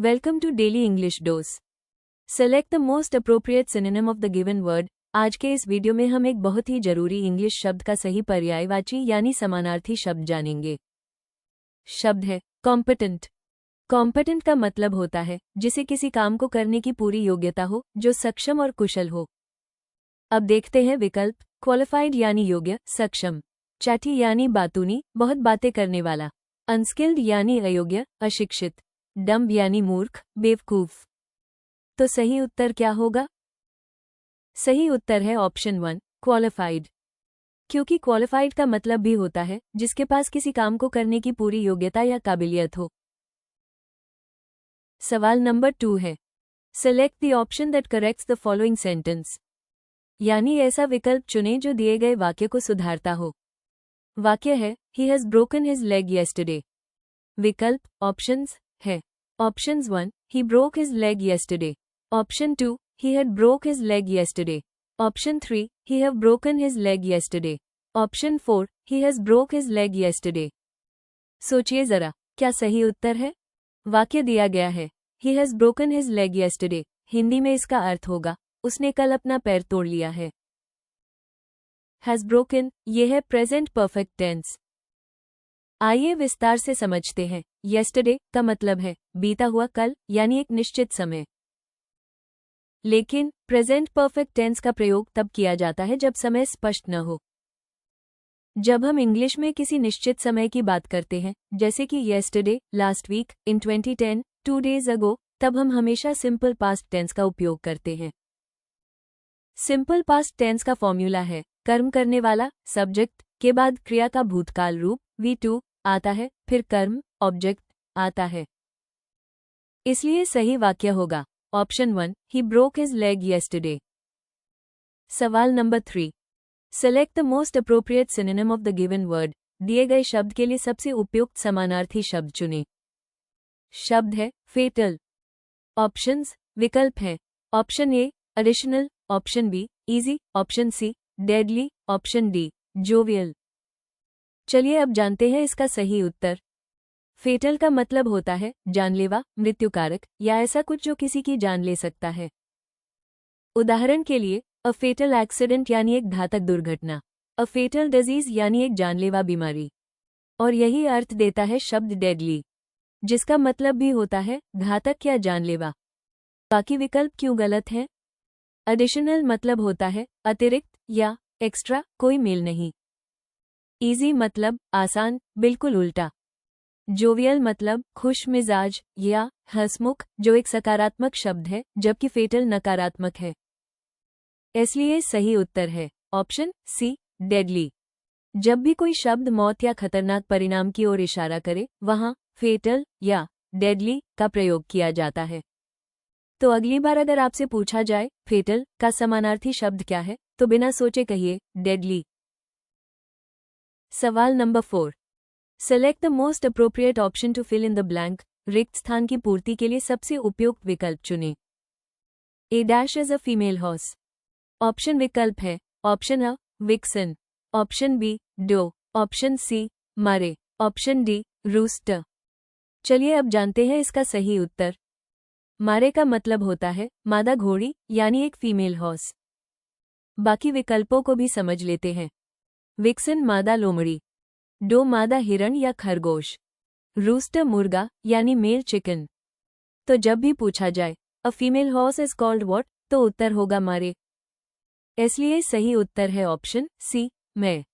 Welcome to Daily English Dose. Select the most appropriate synonym of the given word. आज के इस video में हम एक बहुत ही जरूरी इंग्लिश शब्द का सही पर्यायवाची यानी समानार्थी शब्द जानेंगे। शब्द है कॉम्पिटेंट। कॉम्पिटेंट का मतलब होता है जिसे किसी काम को करने की पूरी योग्यता हो, जो सक्षम और कुशल हो। अब देखते हैं विकल्प। क्वालिफाइड यानी योग्य, सक्षम। चैटी यानी बातूनी, बहुत बातें करने वाला। अनस्किल्ड यानी अयोग्य, अशिक्षित। डम्ब यानी मूर्ख, बेवकूफ। तो सही उत्तर क्या होगा? सही उत्तर है ऑप्शन 1, क्वालिफाइड। क्योंकि क्वालिफाइड का मतलब भी होता है जिसके पास किसी काम को करने की पूरी योग्यता या काबिलियत हो। सवाल नंबर 2 है, select the option that corrects the following sentence. यानी ऐसा विकल्प चुनें जो दिए गए वाक्य को सुधारता हो। वाक्य है, he has broken his leg yesterday. विकल्प ऑप्शंस है। Options 1, he broke his leg yesterday. Option 2, he had broke his leg yesterday. Option 3, he have broken his leg yesterday. Option 4, he has broke his leg yesterday. सोचिए जरा, क्या सही उत्तर है? वाक्य दिया गया है, he has broken his leg yesterday. Hindi में इसका अर्थ होगा, उसने कल अपना पैर तोड़ लिया है। has broken, ये है प्रेजेंट परफेक्ट टेंस। आइए विस्तार से समझते हैं। येस्टरडे का मतलब है बीता हुआ कल, यानी एक निश्चित समय। लेकिन प्रेजेंट परफेक्ट टेंस का प्रयोग तब किया जाता है जब समय स्पष्ट न हो। जब हम इंग्लिश में किसी निश्चित समय की बात करते हैं, जैसे कि येस्टरडे, लास्ट वीक, इन 2010, 2 days ago, तब हम हमेशा सिंपल पास्ट टेंस का उपयोग करते हैं। सिंपल पास्ट टेंस का फॉर्मूला है, कर्म करने वाला सब्जेक्ट के बाद क्रिया का भूतकाल रूप V2 आता है, फिर कर्म ऑब्जेक्ट आता है। इसलिए सही वाक्य होगा option 1, he broke his leg yesterday. सवाल number 3, select the most appropriate synonym of the given word. दिए गए शब्द के लिए सबसे उपयुक्त समानार्थी शब्द चुनें। शब्द है फेटल। ऑप्शंस विकल्प है। Option A additional, option B easy, option C deadly, option D jovial. चलिए अब जानते हैं इसका सही उत्तर। फेटल का मतलब होता है जानलेवा, मृत्युकारक या ऐसा कुछ जो किसी की जान ले सकता है। उदाहरण के लिए अ फेटल एक्सीडेंट यानी एक घातक दुर्घटना, अ फेटल डिजीज यानी एक जानलेवा बीमारी। और यही अर्थ देता है शब्द डेडली, जिसका मतलब भी होता है घातक या जानलेवा। बाकी विकल्प क्यों गलत हैं? एडिशनल मतलब होता है अतिरिक्त या एक्स्ट्रा, कोई मेल नहीं। इजी मतलब आसान, बिल्कुल उल्टा। जोवियल मतलब खुश मिजाज या हंसमुख, जो एक सकारात्मक शब्द है, जबकि फेटल नकारात्मक है। इसलिए सही उत्तर है ऑप्शन सी डेडली। जब भी कोई शब्द मौत या खतरनाक परिणाम की ओर इशारा करे, वहां फेटल या डेडली का प्रयोग किया जाता है। तो अगली बार अगर आपसे पूछा जाए फेटल का समानार्थी शब्द क्या है, तो बिना सोचे कहिए डेडली। सवाल number 4, select the most appropriate option to fill in the blank. रिक्त स्थान की पूर्ति के लिए सबसे उपयुक्त विकल्प चुनें। A dash is a female horse. Option विकल्प है। Option A vixen, option B doe, option C mare, option D rooster. चलिए अब जानते हैं इसका सही उत्तर। मारे का मतलब होता है मादा घोड़ी, यानी एक फीमेल हॉर्स। बाकी विकल्पों को भी समझ लेते हैं। विक्सन मादा लोमड़ी, डो मादा हिरण या खरगोश, रूस्टर मुर्गा यानी मेल चिकन। तो जब भी पूछा जाए अ female horse is called what, तो उत्तर होगा मारे। इसलिए सही उत्तर है ऑप्शन सी मैं।